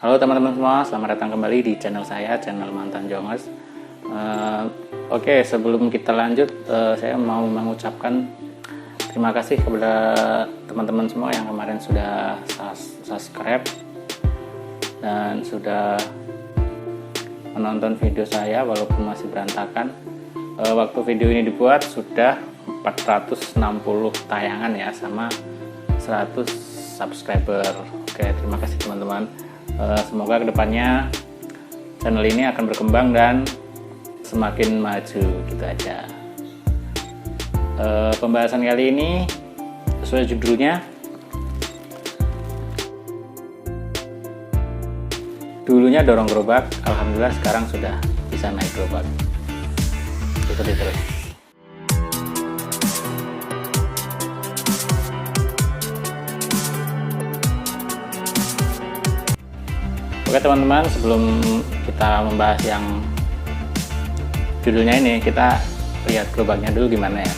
Halo teman-teman semua, selamat datang kembali di channel saya, channel Mantan Jongers. Oke, sebelum kita lanjut, saya mau mengucapkan terima kasih kepada teman-teman semua yang kemarin sudah subscribe dan sudah menonton video saya walaupun masih berantakan. Waktu video ini dibuat sudah 460 tayangan ya, sama 100 subscriber. Oke, terima kasih teman-teman. Semoga kedepannya channel ini akan berkembang dan semakin maju, gitu aja. Pembahasan kali ini sesuai judulnya, dulunya dorong gerobak, alhamdulillah sekarang sudah bisa naik gerobak. Ikuti terus. Oke teman-teman, sebelum kita membahas yang judulnya ini, kita lihat gerobaknya dulu gimana ya.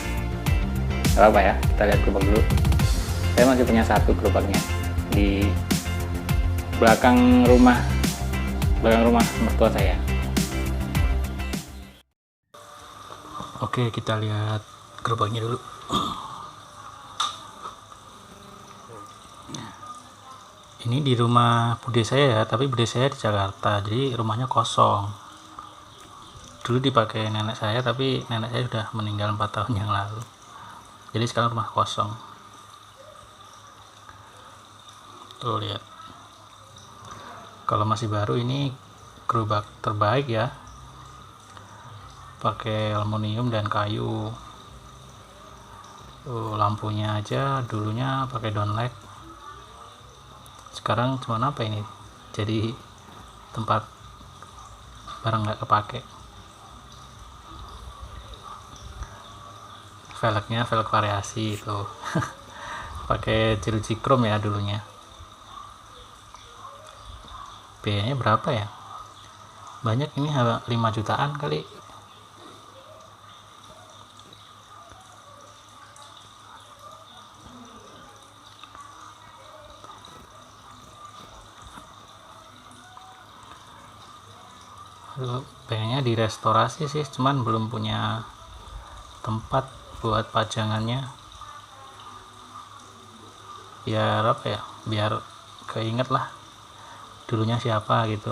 Gak apa-apa ya, kita lihat gerobak dulu. Saya masih punya satu gerobaknya di belakang rumah mertua saya. Oke, kita lihat gerobaknya dulu. Ini di rumah bude saya ya, tapi bude saya di Jakarta, jadi rumahnya kosong. Dulu dipakai nenek saya, tapi nenek saya sudah meninggal 4 tahun yang lalu. Jadi sekarang rumah kosong. Tuh lihat. Kalau masih baru ini gerobak terbaik ya. Pakai aluminium dan kayu. Tuh, lampunya aja dulunya pakai downlight. Sekarang cuma apa ini, jadi tempat barang nggak kepake. Velgnya velg variasi itu pakai jeruji chrome ya dulunya. Biayanya berapa ya, banyak ini, 5 jutaan kali. Pengennya direstorasi sih, cuman belum punya tempat buat pajangannya. Biar apa ya, biar keinget lah dulunya siapa gitu.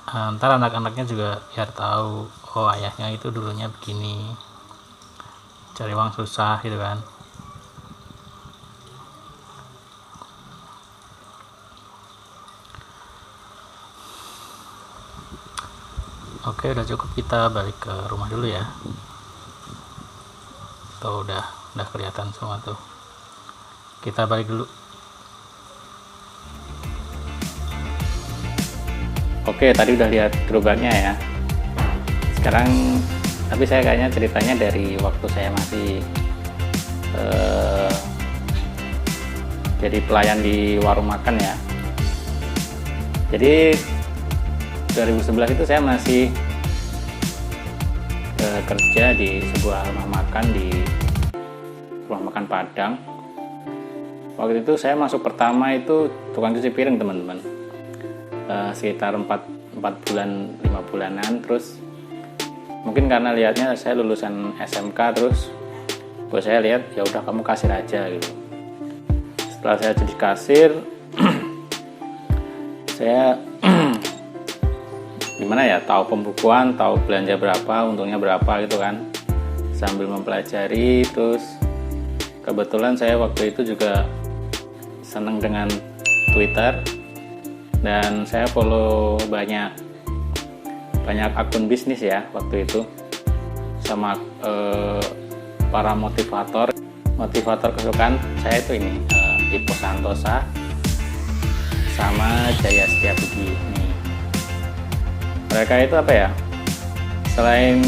Ntar anak-anaknya juga biar tahu, oh ayahnya itu dulunya begini, cari uang susah gitu kan. Oke, udah cukup, kita balik ke rumah dulu ya. Tuh udah kelihatan semua tuh. Kita balik dulu. Oke, tadi udah lihat gerobaknya ya. Sekarang, tapi saya kayaknya ceritanya dari waktu saya masih jadi pelayan di warung makan ya. Jadi 2011 itu saya masih kerja di sebuah rumah makan, di rumah makan Padang. Waktu itu saya masuk pertama itu tukang cuci piring teman-teman, sekitar 4 bulan 5 bulanan. Terus mungkin karena lihatnya saya lulusan SMK, terus bos saya lihat, ya udah kamu kasir aja gitu. Setelah saya jadi kasir saya gimana ya, tahu pembukuan, tahu belanja berapa, untungnya berapa gitu kan, sambil mempelajari. Terus kebetulan saya waktu itu juga seneng dengan Twitter dan saya follow banyak akun bisnis ya waktu itu, sama para motivator kesukaan saya itu ini, Ipo Santosa sama Jaya Setiabudi. Mereka itu apa ya, selain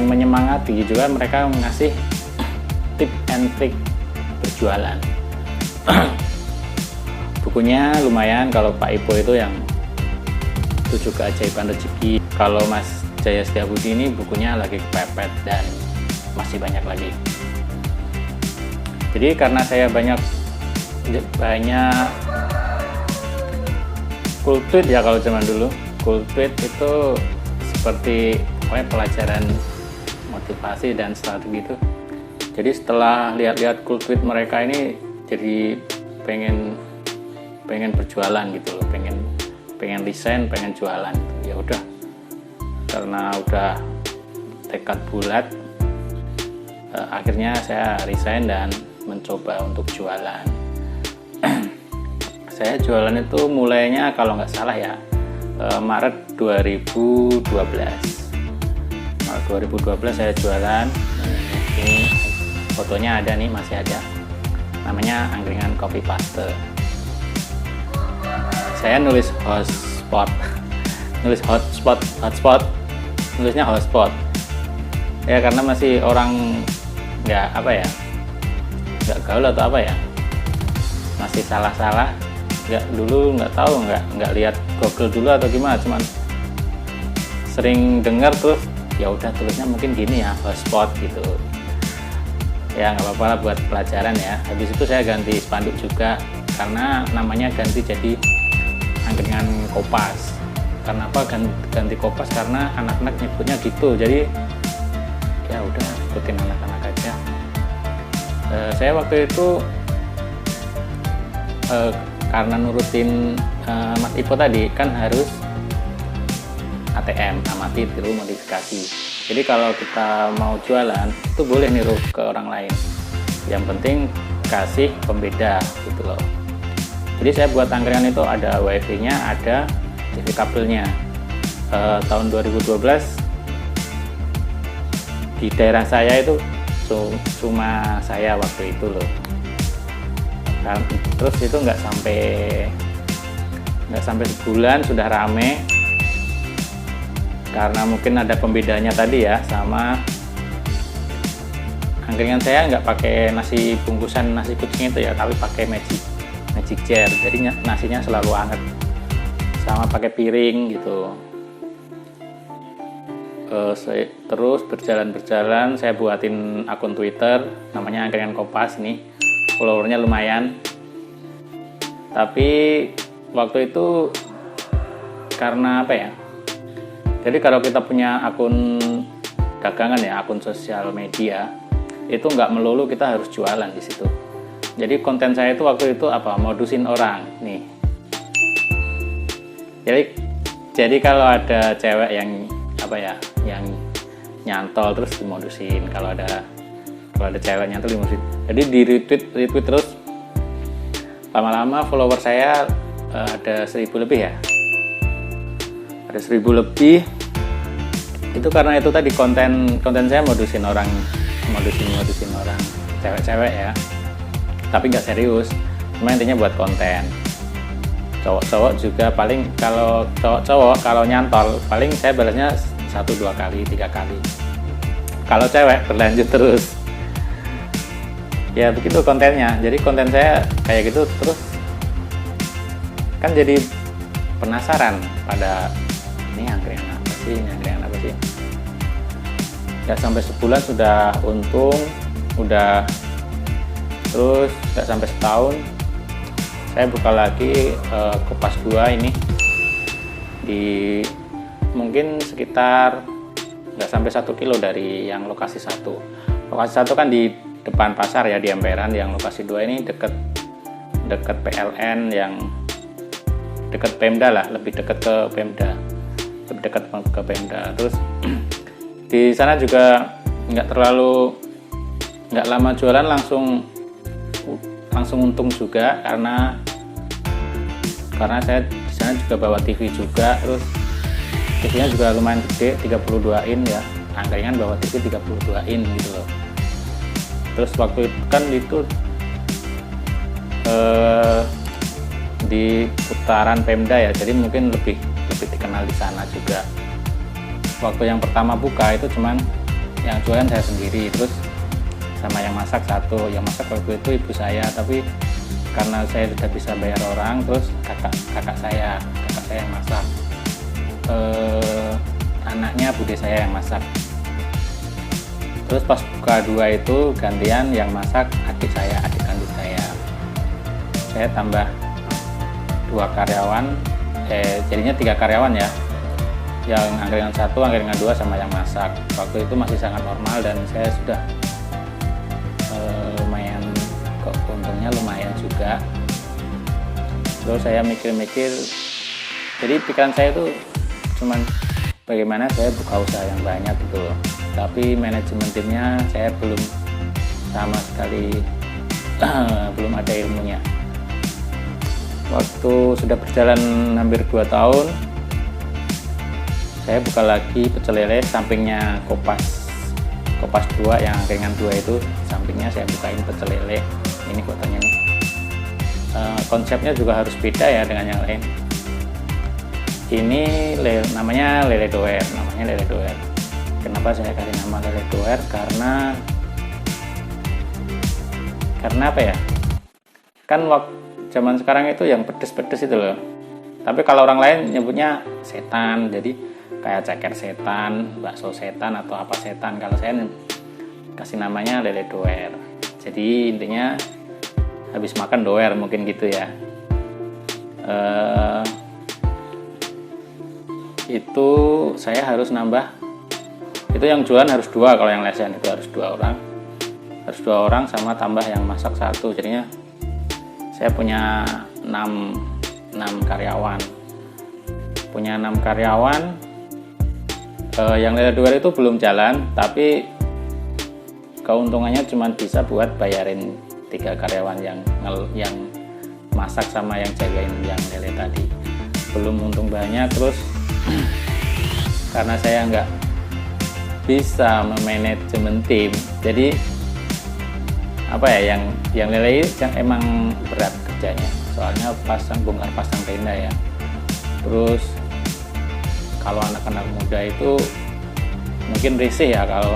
menyemangati juga, mereka ngasih tip and trick berjualan. Bukunya lumayan, kalau Pak Ipo itu yang 7 keajaiban rezeki. Kalau Mas Jaya Setiabudi ini bukunya lagi kepepet dan masih banyak lagi. Jadi karena saya banyak banyak cool tweet ya kalau zaman dulu. Cool tweet itu seperti pelajaran motivasi dan strategi gitu. Jadi setelah lihat-lihat cool tweet mereka ini, jadi pengen berjualan gitu loh, pengen desain, pengen jualan. Ya udah, karena udah tekad bulat, akhirnya saya resign dan mencoba untuk jualan. Saya jualan itu mulainya kalau nggak salah ya Maret 2012. Maret 2012 saya jualan. Ini fotonya ada nih, masih ada. Namanya angkringan kopi paste. Saya nulis hotspot, nulisnya hotspot. Ya karena masih orang nggak gaul atau apa ya, masih salah, nggak tahu, nggak lihat Google dulu atau gimana, cuman sering dengar terus ya udah tulisnya mungkin gini ya, hotspot gitu ya, nggak apa-apa lah buat pelajaran ya. Habis itu saya ganti spanduk juga, karena namanya ganti jadi angkringan kopas. Kenapa ganti kopas? Karena anak-anak nyebutnya gitu, jadi ya udah ikutin anak-anak aja. Saya waktu itu karena nurutin Mas Ipo tadi kan harus ATM, amati tiru modifikasi. Jadi kalau kita mau jualan itu boleh niru ke orang lain, yang penting kasih pembeda gitu loh. Jadi saya buat angkringan itu ada wifi nya, ada TV kabelnya. Tahun 2012 di daerah saya itu cuma saya waktu itu loh. Terus itu nggak sampai sebulan sudah rame, karena mungkin ada pembedanya tadi ya. Sama angkringan saya nggak pakai nasi bungkusan nasi kucing itu ya, tapi pakai magic jar, jadi nasinya selalu hangat, sama pakai piring gitu. Terus berjalan saya buatin akun Twitter namanya angkringan kopas nih, followernya lumayan. Tapi waktu itu karena apa ya, jadi kalau kita punya akun dagangan ya, akun sosial media, itu nggak melulu kita harus jualan di situ. Jadi konten saya itu waktu itu modusin orang nih. Jadi kalau ada cewek yang yang nyantol terus dimodusin, kalau ada cewek nyantol dimodusin. Jadi di retweet terus, lama-lama follower saya ada 1.000 lebih ya. Ada 1.000 lebih. Itu karena itu tadi konten saya modusin orang cewek-cewek ya. Tapi nggak serius, cuma intinya buat konten. Cowok-cowok juga paling, kalau cowok kalau nyantol paling saya balasnya 1-2 kali, 3 kali. Kalau cewek berlanjut terus. Ya begitu kontennya. Jadi konten saya kayak gitu terus, kan jadi penasaran pada ini angkringan apa sih. Ya sampai sebulan sudah untung, terus nggak sampai setahun saya buka lagi Kopas 2 ini di mungkin sekitar nggak sampai 1 kilo dari yang lokasi 1. Lokasi 1 kan di depan pasar ya, di Emperan. Yang lokasi 2 ini deket PLN, yang deket Pemda lah, lebih dekat ke Pemda. Terus di sana juga nggak lama jualan langsung untung juga, karena saya di sana juga bawa TV juga. Terus TV-nya juga lumayan gede, 32 in ya, angkringan bawa TV 32 in gitu loh. Terus waktu itu kan di putaran Pemda ya, jadi mungkin lebih dikenal di sana juga. Waktu yang pertama buka itu cuman yang jualan saya sendiri, terus sama yang masak satu. Yang masak waktu itu ibu saya, tapi karena saya sudah bisa bayar orang, terus kakak saya yang masak. Anaknya bude saya yang masak. Terus pas buka 2 itu gantian yang masak adik kandung saya. saya tambah 2 karyawan, jadinya 3 karyawan ya, yang angkringan 1, angkringan 2 sama yang masak. Waktu itu masih sangat normal dan saya sudah lumayan, kok untungnya lumayan juga. Terus saya mikir-mikir, jadi pikiran saya itu cuman bagaimana saya buka usaha yang banyak gitu loh, tapi manajemen timnya saya belum sama sekali belum ada ilmunya. Waktu sudah berjalan hampir 2 tahun, saya buka lagi pecel lele, sampingnya Kopas 2 yang angkringan 2 itu, sampingnya saya bukain pecel lele. Ini fotonya nih. Konsepnya juga harus beda ya dengan yang lain. Ini namanya lele doer, Kenapa saya kasih nama lele doer? Karena apa ya? Kan waktu zaman sekarang itu yang pedes-pedes itu loh. Tapi kalau orang lain nyebutnya setan, jadi kayak ceker setan, bakso setan atau apa setan. Kalau saya kasih namanya lele doer. Jadi intinya habis makan doer mungkin gitu ya. Itu saya harus nambah, itu yang jualan harus 2, kalau yang lesehan itu harus 2 orang sama tambah yang masak 1, jadinya saya punya 6 karyawan. Yang lele doer itu belum jalan, tapi keuntungannya cuma bisa buat bayarin 3 karyawan yang masak sama yang jagain yang lele tadi. Belum untung banyak. Terus karena saya nggak bisa memanajemen tim, jadi apa ya, yang lele yang emang berat kerjanya, soalnya bongkar pasang tenda ya. Terus kalau anak-anak muda itu mungkin risih ya, kalau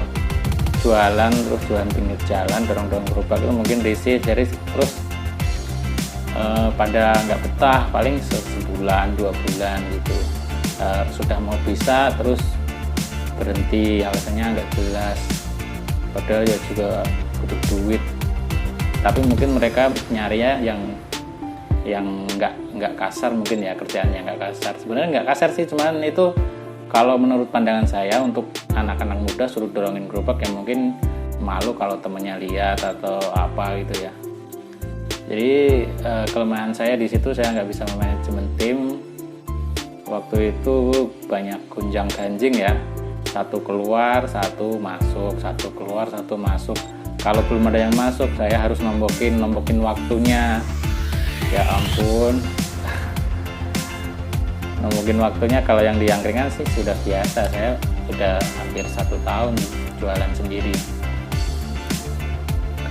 jualan terus jualan pinggir jalan, dorong-dorong gerobak itu mungkin risih, jadi terus pada nggak betah, paling sebulan 2 bulan gitu. Sudah mau bisa terus berhenti, alasannya nggak jelas, padahal ya juga butuh duit. Tapi mungkin mereka nyarinya yang nggak kasar mungkin ya, kerjaannya nggak kasar. Sebenarnya nggak kasar sih, cuman itu kalau menurut pandangan saya untuk anak-anak muda suruh dorongin gerobak yang mungkin malu kalau temennya lihat atau apa gitu ya. Jadi kelemahan saya di situ, saya nggak bisa memanajemen tim. Waktu itu banyak gonjang ganjing ya, 1 keluar 1 masuk, 1 keluar 1 masuk. Kalau belum ada yang masuk, saya harus nombokin waktunya. Ya ampun, nombokin waktunya. Kalau yang di angkringan sih sudah biasa, saya udah hampir 1 tahun jualan sendiri.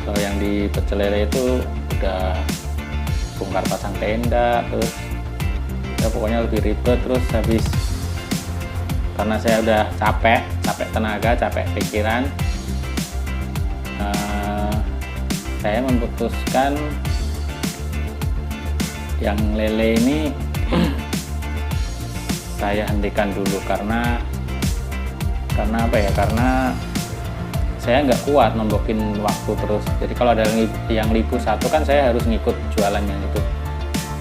Kalau yang di pecel lele itu udah bongkar pasang tenda, terus ya pokoknya lebih ribet. Terus habis, karena saya udah capek tenaga, capek pikiran, saya memutuskan yang lele ini saya hentikan dulu. Karena apa ya, karena saya nggak kuat nombokin waktu terus. Jadi kalau ada yang libu 1 kan saya harus ngikut jualan yang itu.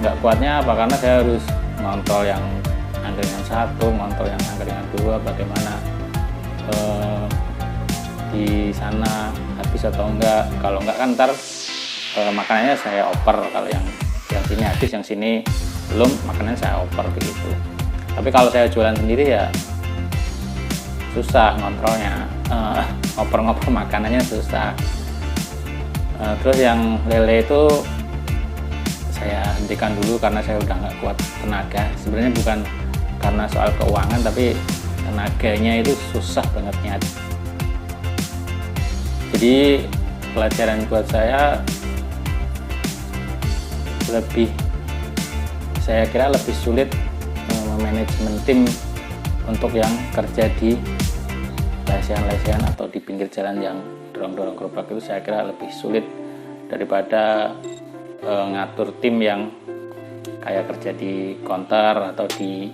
Nggak kuatnya apa, karena saya harus ngontrol yang angkringan 1, ngontrol yang angkringan 2, bagaimana di sana habis atau enggak. Kalau enggak kan ntar makanannya saya oper, kalau yang sini habis, yang sini belum, makanannya saya oper begitu. Tapi kalau saya jualan sendiri ya susah ngontrolnya, ngoper-ngoper makanannya susah. Terus yang lele itu saya hentikan dulu karena saya udah nggak kuat tenaga. Sebenarnya bukan karena soal keuangan, tapi tenaganya itu susah banget nyari. Jadi pelajaran buat saya saya kira lebih sulit memanajemen tim untuk yang kerja di lesehan-lesehan atau di pinggir jalan yang dorong-dorong gerobak. Itu saya kira lebih sulit daripada ngatur tim yang kayak kerja di konter atau di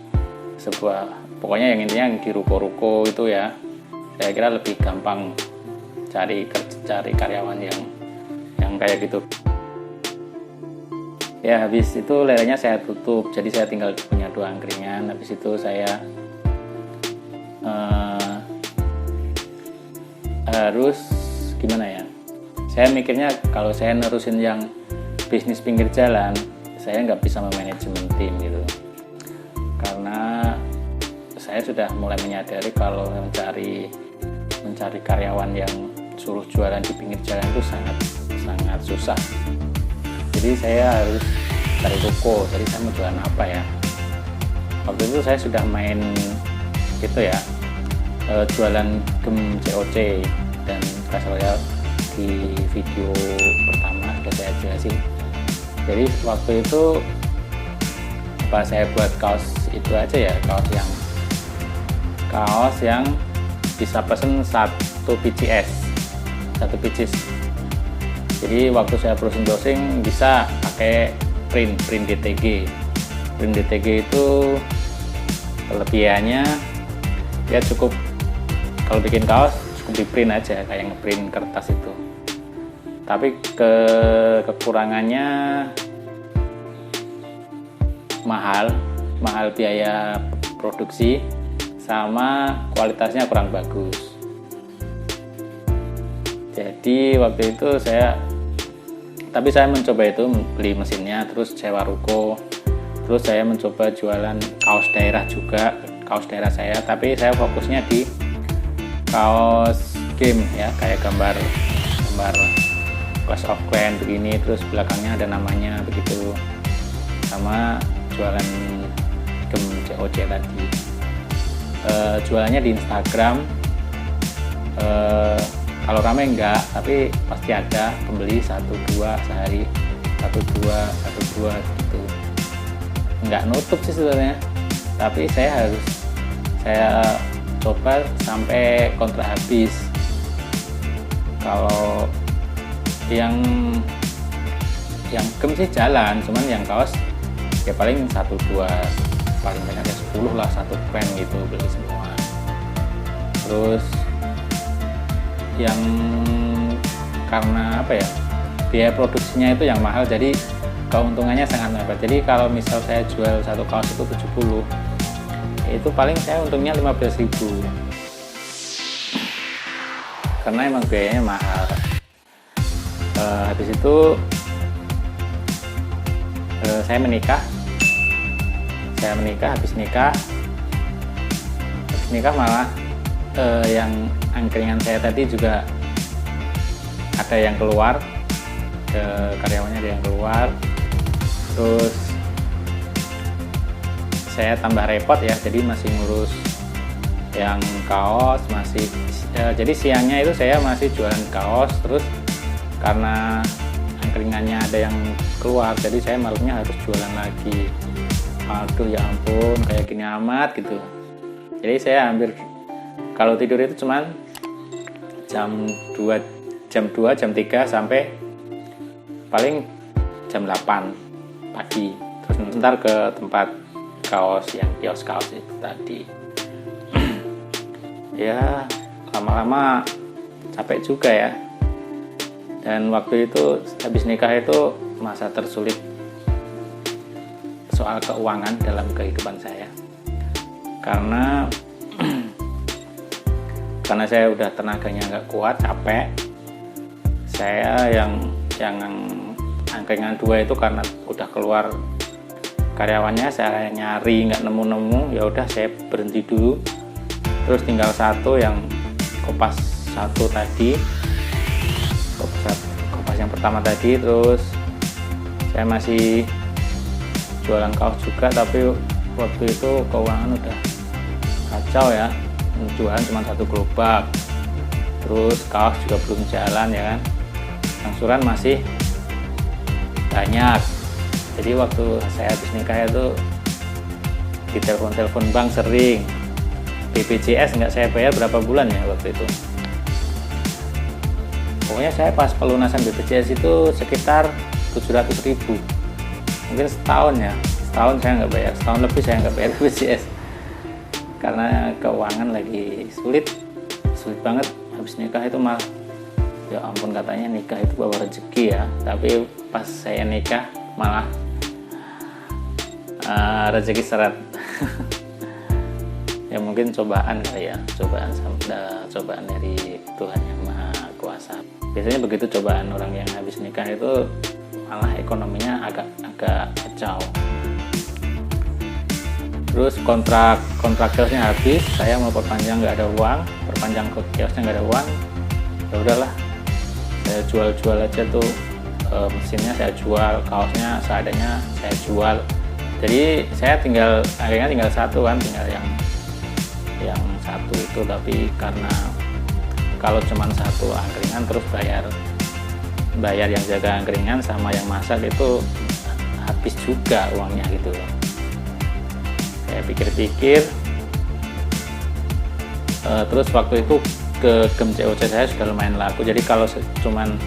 sebuah, pokoknya yang intinya yang di ruko-ruko itu ya. Saya kira lebih gampang cari karyawan yang kayak gitu. Ya habis itu lelenya saya tutup, jadi saya tinggal punya 2 angkringan. Habis itu saya harus gimana ya, saya mikirnya kalau saya nerusin yang bisnis pinggir jalan, saya nggak bisa memanajemen tim gitu, karena saya sudah mulai menyadari kalau mencari karyawan yang suruh jualan di pinggir jalan itu sangat susah. Jadi saya harus cari toko. Jadi saya mau jualan apa ya, waktu itu saya sudah main gitu ya, jualan game COC, dan saya di video pertama sudah saya jelasin. Jadi waktu itu saya buat kaos itu aja ya, kaos yang bisa pesen 1 pieces. Jadi waktu saya browsing bisa pakai print DTG. Print DTG itu kelebihannya ya cukup, kalau bikin kaos cukup di print aja kayak ngeprint kertas itu. Tapi kekurangannya mahal biaya produksi, sama kualitasnya kurang bagus. Jadi waktu itu saya mencoba itu beli mesinnya, terus sewa ruko, terus saya mencoba jualan kaos daerah juga, kaos daerah saya, tapi saya fokusnya di kaos game ya, kayak gambar Clash of Clans begini, terus belakangnya ada namanya begitu, sama jualan game COC tadi. Jualannya di Instagram, kalau ramai enggak, tapi pasti ada pembeli 1-2 sehari, 1-2 gitu. Enggak nutup sih sebenarnya, tapi saya coba sampai kontrak habis. Kalau yang game sih jalan, cuman yang kaos ya paling 1-2, paling banyak ya 10 lah, 1 brand gitu beli semua. Terus yang karena apa ya, biaya produksinya itu yang mahal, jadi keuntungannya sangat mepet. Jadi kalau misal saya jual 1 kaos itu 70, itu paling saya untungnya 15.000, karena emang biayanya mahal. Habis itu saya menikah. Habis nikah malah yang angkringan saya tadi juga ada yang keluar, karyawannya ada yang keluar, terus saya tambah repot ya, jadi masih ngurus yang kaos, jadi siangnya itu saya masih jualan kaos, terus karena angkringannya ada yang keluar, jadi saya malamnya harus jualan lagi. Aduh ya ampun, kayak gini amat gitu. Jadi saya hampir kalau tidur itu cuman jam 2, jam 3 sampai paling jam 8 pagi. Terus ntar ke tempat kaos, yang kios kaos itu tadi. Ya lama-lama capek juga ya. Dan waktu itu habis nikah itu masa tersulit soal keuangan dalam kehidupan saya, karena saya udah tenaganya nggak kuat, capek. Saya yang angkringan 2 itu karena udah keluar karyawannya, saya nyari nggak nemu, ya udah saya berhenti dulu. Terus tinggal 1 yang kopas 1 tadi, kopas yang pertama tadi. Terus saya masih jualan kaos juga, tapi waktu itu keuangan udah kacau ya, jualan cuma 1 gerobak, terus kaos juga belum jalan ya kan, angsuran masih banyak. Jadi waktu saya habis nikah itu di telepon bank sering, BPJS nggak saya bayar berapa bulan ya waktu itu. Pokoknya saya pas pelunasan BPJS itu sekitar 700.000, mungkin setahun saya nggak bayar, setahun lebih saya nggak bayar BPJS, karena keuangan lagi sulit banget. Habis nikah itu malah ya ampun, katanya nikah itu bawa rezeki ya, tapi pas saya nikah malah rezeki seret. Ya mungkin cobaan kali ya, cobaan dari Tuhan yang Maha Kuasa. Biasanya begitu cobaan orang yang habis nikah itu malah ekonominya agak kacau. Terus kontrak kiosnya habis, saya mau perpanjang nggak ada uang, perpanjang ke kiosnya nggak ada uang, ya udahlah, saya jual aja tuh mesinnya, saya jual, kaosnya seadanya saya jual. Jadi saya akhirnya tinggal satu kan, tinggal yang satu itu, tapi karena kalau cuma satu angkringan terus bayar yang jaga angkringan sama yang masak itu habis juga uangnya gitu. Saya pikir-pikir, terus waktu itu ke game COC saya sudah lumayan laku, jadi kalau cuman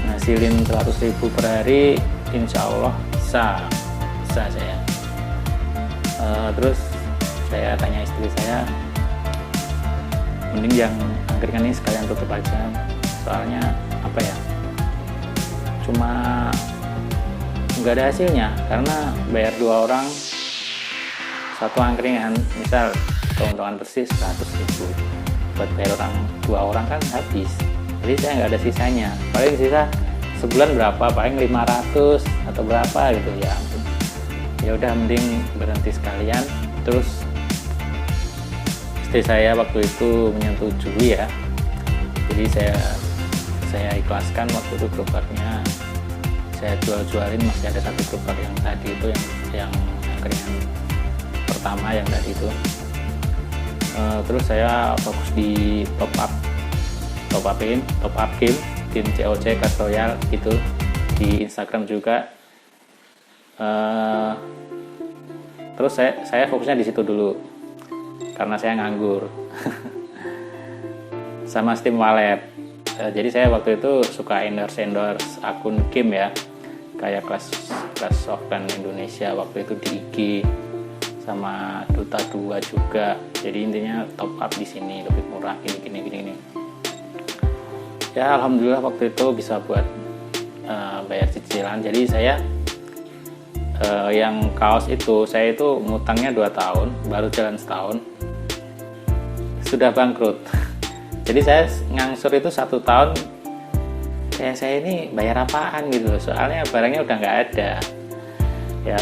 ngasilin 100.000 per hari insya Allah bisa saya. Terus saya tanya istri saya, mending yang angkringan ini sekalian tutup aja, soalnya apa ya, cuma nggak ada hasilnya, karena bayar 2 orang satu angkringan, misal keuntungan bersih 100.000, buat bayar 2 orang kan habis, jadi saya nggak ada sisanya, paling sisa sebulan berapa, paling 500 atau berapa gitu ya. Ya udah, mending berhenti sekalian. Terus istri saya waktu itu menyetujui ya, jadi saya ikhlaskan waktu itu gerobaknya saya jualin, masih ada satu gerobak yang tadi itu yang angkringan pertama yang tadi itu. Terus saya fokus di top up game COC Clash Royale gitu, di Instagram juga. Terus saya fokusnya di situ dulu karena saya nganggur. Sama Steam Wallet. Jadi saya waktu itu suka endorse akun game ya, kayak Clash of Clans Indonesia waktu itu di IG, sama Dota 2 juga. Jadi intinya top up di sini lebih murah, gini. Ya alhamdulillah waktu itu bisa buat bayar cicilan. Jadi saya yang kaos itu, saya itu ngutangnya 2 tahun, baru jalan setahun sudah bangkrut. Jadi saya ngangsur itu 1 tahun, saya ini bayar apaan gitu, soalnya barangnya udah nggak ada. Ya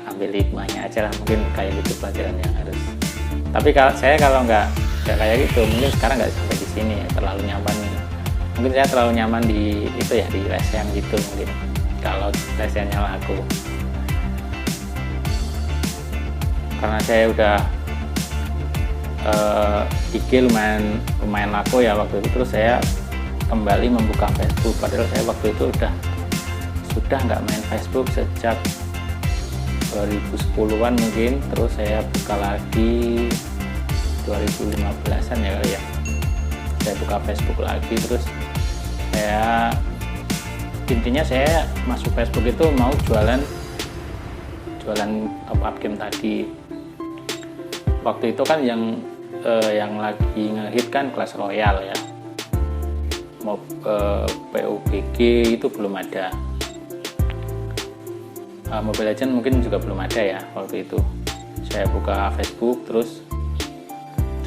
ambil hikmahnya aja lah, mungkin kayak gitu pelajaran yang harus. Tapi kalau nggak kayak gitu, mungkin sekarang nggak sampai di sini, terlalu nyaman. Mungkin saya terlalu nyaman di itu ya, di lesen gitu mungkin. Kalau lesennya laku. Karena saya udah IG lumayan laku ya waktu itu, terus saya kembali membuka Facebook, padahal saya waktu itu sudah nggak main Facebook sejak 2010-an mungkin. Terus saya buka lagi 2015-an ya kali ya, saya buka Facebook lagi. Terus intinya saya masuk Facebook itu mau jualan top up game tadi. Waktu itu kan yang lagi ngehit kan Clash Royale ya, mau PUBG itu belum ada, Mobile Legends mungkin juga belum ada ya waktu itu. Saya buka Facebook, terus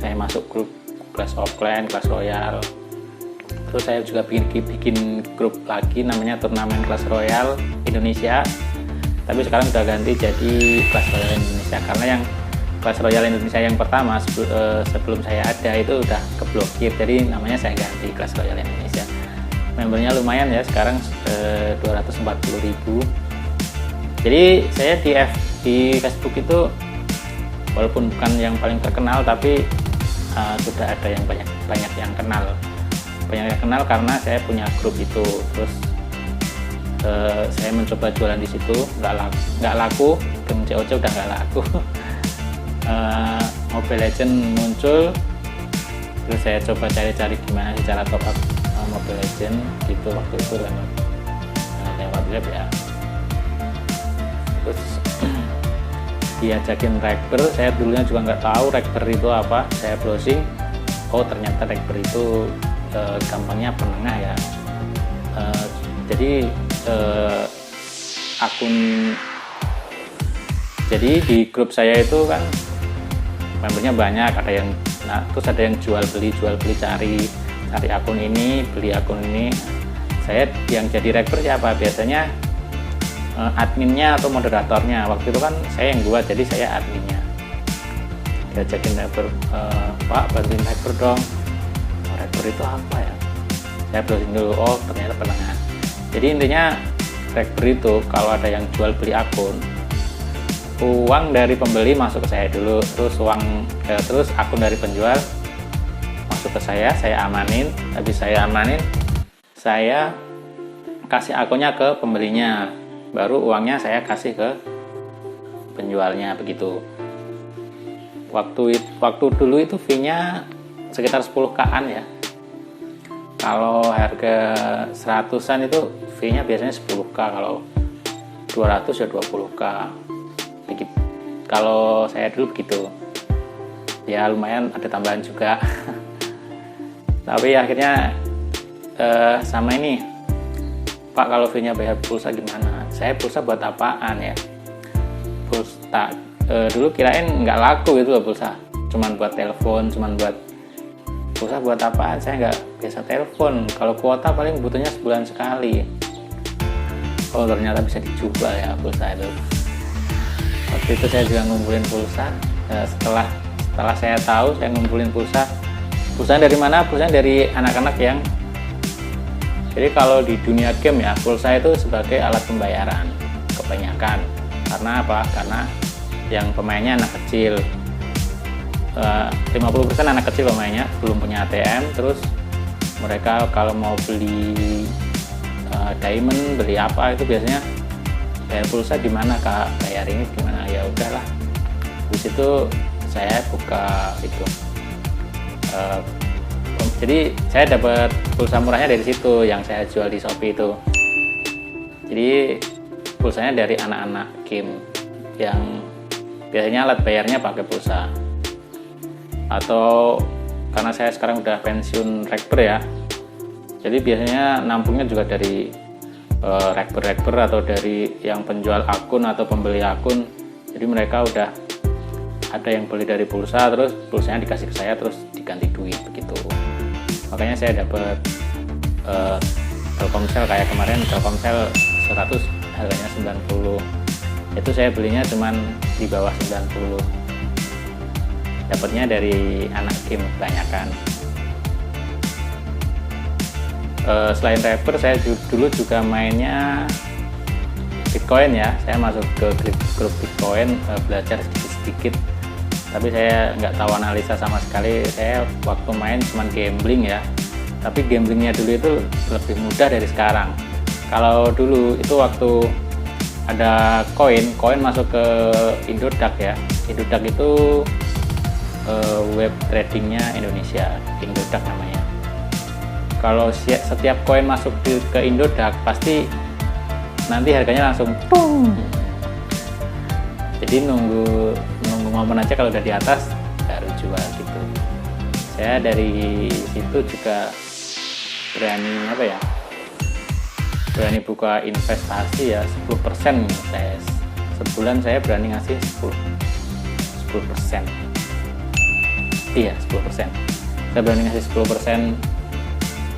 saya masuk grup Clash of Clans, Clash Royale. Terus saya juga bikin grup lagi namanya Turnamen Clash Royale Indonesia, tapi sekarang udah ganti jadi Clash Royale Indonesia, karena yang Clash Royale Indonesia yang pertama sebelum saya ada itu udah keblokir, jadi namanya saya ganti Clash Royale Indonesia. Membernya lumayan ya sekarang, 240.000. Jadi saya di Facebook itu walaupun bukan yang paling terkenal, tapi sudah ada yang banyak yang kenal. Banyak yang kenal karena saya punya grup itu. Terus saya mencoba jualan di situ, nggak laku. Game COC udah nggak laku. Mobile Legends muncul, terus saya coba cari gimana sih cara top up Mobile Legends gitu waktu itu lewat web ya. Terus diajakin Rekber, saya dulunya juga nggak tahu Rekber itu apa. Saya browsing, oh ternyata Rekber itu gampangnya penengah ya. Jadi akun Jadi di grup saya itu kan membernya banyak, ada yang terus ada yang jual beli cari akun ini, beli akun ini. Saya yang jadi rektor siapa? Biasanya adminnya atau moderatornya. Waktu itu kan saya yang buat, jadi saya adminnya. Diajakin rektor, Pak bantuin rektor dong. Rektor itu apa ya? Saya browsing dulu, oh ternyata penengah. Jadi intinya rektor itu kalau ada yang jual beli akun, uang dari pembeli masuk ke saya dulu, terus akun dari penjual masuk ke saya amanin. Habis saya amanin, saya kasih akunnya ke pembelinya, baru uangnya saya kasih ke penjualnya, begitu. Waktu dulu itu fee-nya sekitar 10k-an ya. Kalau harga 100-an itu fee-nya biasanya 10k, kalau 200 ya 20k. Begitu. Kalau saya dulu begitu. Ya lumayan ada tambahan juga. Tapi akhirnya sama ini, Pak kalau fee-nya bayar pulsa gimana? Saya pulsa buat apaan ya? Pulsa dulu kirain nggak laku itu loh pulsa, cuman buat telepon, pulsa buat apaan? Saya nggak biasa telepon. Kalau kuota paling butuhnya sebulan sekali. Oh ternyata bisa dijual ya pulsa itu. Waktu itu saya juga ngumpulin pulsa. Setelah saya tahu saya ngumpulin pulsa dari mana? Pulsa dari anak-anak yang, jadi kalau di dunia game ya, pulsa itu sebagai alat pembayaran kebanyakan. Karena apa? Karena yang pemainnya anak kecil, 50% anak kecil pemainnya, belum punya ATM. Terus mereka kalau mau beli diamond, beli apa, itu biasanya bayar pulsa di mana Kak, bayar ini gimana? Ya udahlah, di situ saya buka itu, jadi saya dapat pulsa murahnya dari situ yang saya jual di Shopee itu. Jadi pulsanya dari anak-anak game yang biasanya alat bayarnya pakai pulsa. Atau karena saya sekarang udah pensiun rektor ya, jadi biasanya nampungnya juga dari rektor atau dari yang penjual akun atau pembeli akun. Jadi mereka udah ada yang beli dari pulsa, terus pulsanya dikasih ke saya, terus diganti duit begitu. Makanya saya dapat Telkomsel, kayak kemarin Telkomsel 100 harganya 90. Itu saya belinya cuman di bawah 90. Dapatnya dari anak game kebanyakan. Selain rapper, saya dulu juga mainnya Bitcoin ya. Saya masuk ke grup Bitcoin, belajar sedikit-sedikit. Tapi saya nggak tahu analisa sama sekali. Saya waktu main cuman gambling ya. Tapi gamblingnya dulu itu lebih mudah dari sekarang. Kalau dulu itu waktu ada koin masuk ke Indodax ya. Indodax itu web tradingnya Indonesia, Indodax namanya. Kalau setiap koin masuk ke Indodax pasti nanti harganya langsung tung. Jadi nunggu momen aja, kalau udah di atas baru jual gitu. Saya dari situ juga berani buka investasi ya, 10%. Sebulan saya berani ngasih 10%. Iya, 10%. Saya berani ngasih 10%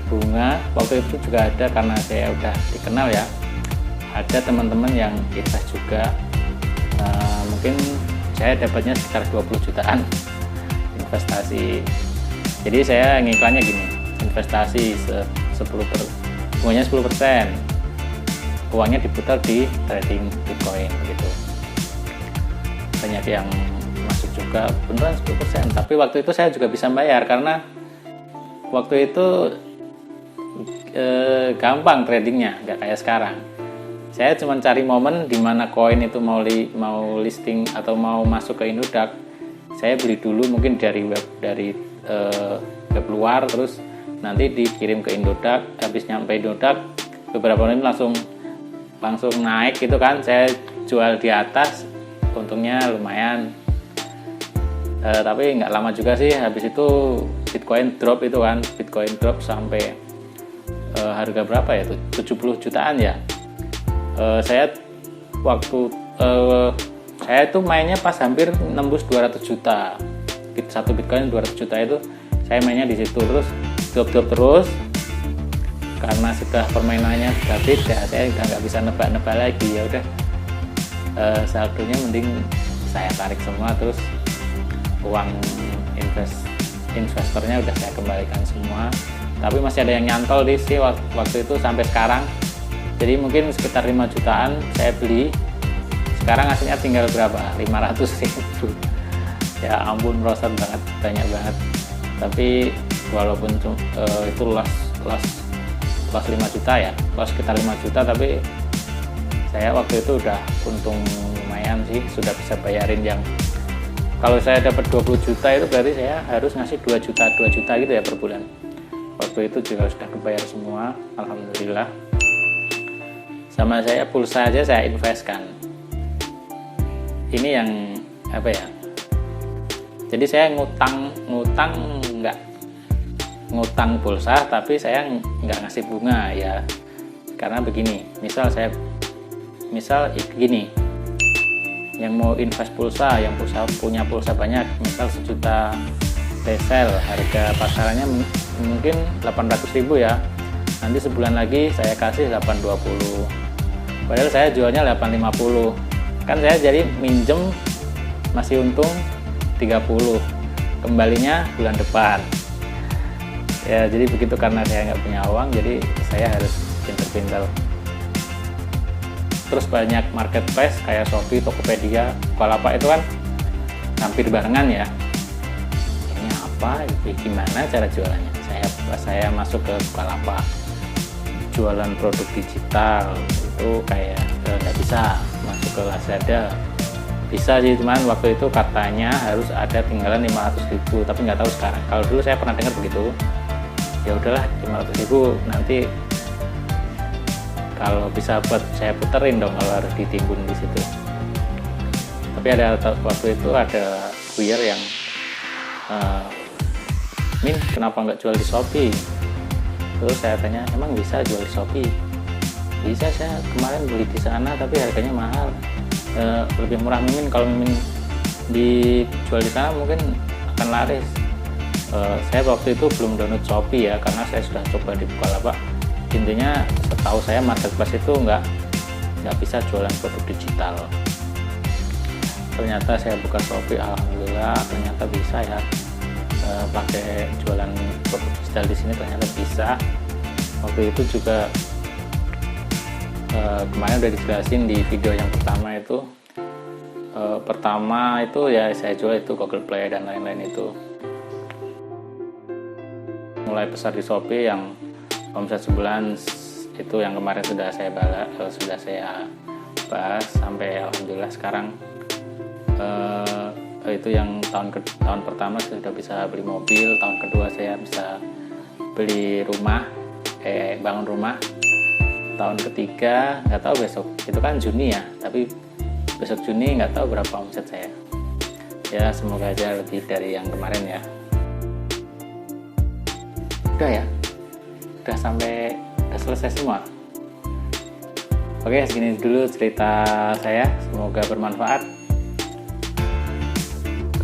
bunga. Waktu itu juga ada, karena saya udah dikenal ya, ada teman-teman yang invest juga. Mungkin saya dapatnya sekitar 20 jutaan investasi. Jadi saya ngiklannya gini, investasi bunganya 10%, uangnya diputar di trading Bitcoin begitu. Banyak yang masuk juga beneran 10%. Tapi waktu itu saya juga bisa bayar, karena waktu itu gampang tradingnya, nggak kayak sekarang. Saya cuma cari momen di mana koin itu mau listing atau mau masuk ke Indodax. Saya beli dulu mungkin dari web luar, terus nanti dikirim ke Indodax. Habis nyampe Indodax beberapa menit langsung naik gitu kan. Saya jual di atas, untungnya lumayan. Tapi nggak lama juga sih, habis itu Bitcoin drop itu kan. Bitcoin drop sampai harga berapa ya, 70 jutaan ya. Saya waktu Saya itu mainnya pas hampir nembus 200 juta. Satu Bitcoin 200 juta itu saya mainnya di situ, terus drop terus. Karena sudah permainannya sudah beda, saya udah nggak bisa nebak-nebak lagi. Ya udah, saldonya mending saya tarik semua, terus uang investornya udah saya kembalikan semua. Tapi masih ada yang nyantol di sih waktu itu sampai sekarang. Jadi mungkin sekitar 5 jutaan saya beli. Sekarang aslinya tinggal berapa? 500.000. Ya ampun, merosot banget, banyak banget. Tapi walaupun itu loss 5 juta ya, loss sekitar 5 juta, tapi saya waktu itu udah untung lumayan sih, sudah bisa bayarin yang kalau saya dapat 20 juta itu berarti saya harus ngasih 2 juta gitu ya per bulan. Waktu itu juga sudah kebayar semua, alhamdulillah. Sama saya pulsa aja saya investkan. Ini yang apa ya? Jadi saya ngutang nggak ngutang pulsa, tapi saya nggak ngasih bunga ya. Karena begini, misal gini, yang mau invest pulsa, yang punya pulsa banyak, misal 1 juta resell, harga pasarannya mungkin 800.000 ya, nanti sebulan lagi saya kasih 820, padahal saya jualnya 850, kan saya jadi minjem masih untung 30, kembalinya bulan depan ya. Jadi begitu, karena saya nggak punya uang, jadi saya harus pinter-pinter. Terus banyak marketplace kayak Shopee, Tokopedia, Bukalapak itu kan hampir barengan ya. Ini apa? Gimana cara jualannya? Saya masuk ke Bukalapak, jualan produk digital itu kayak nggak bisa. Masuk ke Lazada bisa sih, cuman waktu itu katanya harus ada tinggalan 500.000, tapi nggak tahu sekarang. Kalau dulu saya pernah dengar begitu. Ya udahlah, 500.000 nanti kalau bisa buat saya puterin dong kalau harus ditimbun di situ. Tapi ada waktu itu ada buyer yang Min, kenapa nggak jual di Shopee? Terus saya tanya, emang bisa jual di Shopee? Bisa, saya kemarin beli di sana tapi harganya mahal. Lebih murah Mimin, kalau Mimin dijual di sana mungkin akan laris. Saya waktu itu belum download Shopee ya, karena saya sudah coba di Bukalapak. Intinya setahu saya marketplace itu nggak bisa jualan produk digital. Ternyata saya buka Shopee, alhamdulillah ternyata bisa ya, pakai jualan produk digital di sini ternyata bisa. Waktu itu juga kemarin udah dijelasin di video yang pertama itu. Pertama itu ya saya jual itu Google Play dan lain-lain itu. Mulai besar di Shopee yang omset sebulan itu yang kemarin sudah saya bahas sampai alhamdulillah sekarang itu yang tahun pertama saya sudah bisa beli mobil, tahun kedua saya bisa beli rumah, bangun rumah, tahun ketiga nggak tahu besok, itu kan Juni ya, tapi besok Juni nggak tahu berapa omset saya ya, semoga aja lebih dari yang kemarin ya. Udah ya, udah selesai semua. Oke, segini dulu cerita saya, semoga bermanfaat.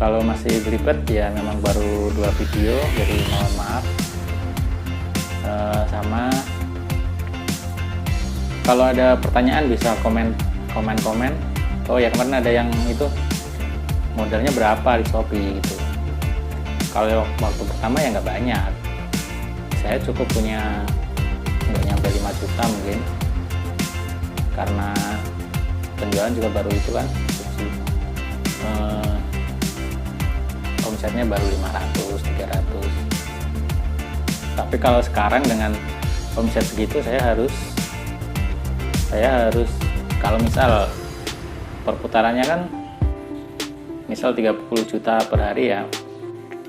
Kalau masih belibet ya memang baru 2 video, jadi mohon maaf. Sama kalau ada pertanyaan bisa komen. Oh ya, kemarin ada yang itu modalnya berapa di Shopee gitu. Kalau waktu pertama ya nggak banyak, saya cukup punya nggak nyampe 5 juta mungkin, karena penjualan juga baru itu kan, omsetnya baru 500-300. Tapi kalau sekarang dengan omset segitu saya harus kalau misal perputarannya kan misal 30 juta per hari ya,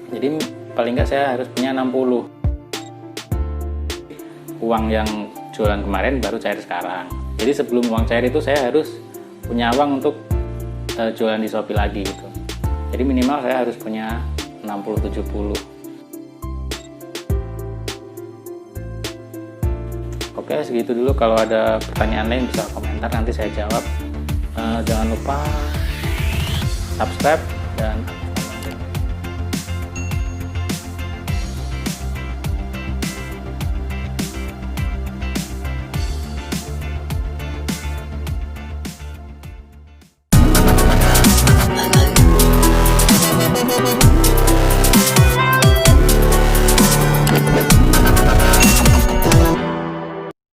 jadi paling nggak saya harus punya 60. Uang yang jualan kemarin baru cair sekarang, jadi sebelum uang cair itu saya harus punya uang untuk jualan di Shopee lagi gitu. Jadi minimal saya harus punya 60-70. Oke, segitu dulu. Kalau ada pertanyaan lain bisa komentar, nanti saya jawab. Jangan lupa subscribe dan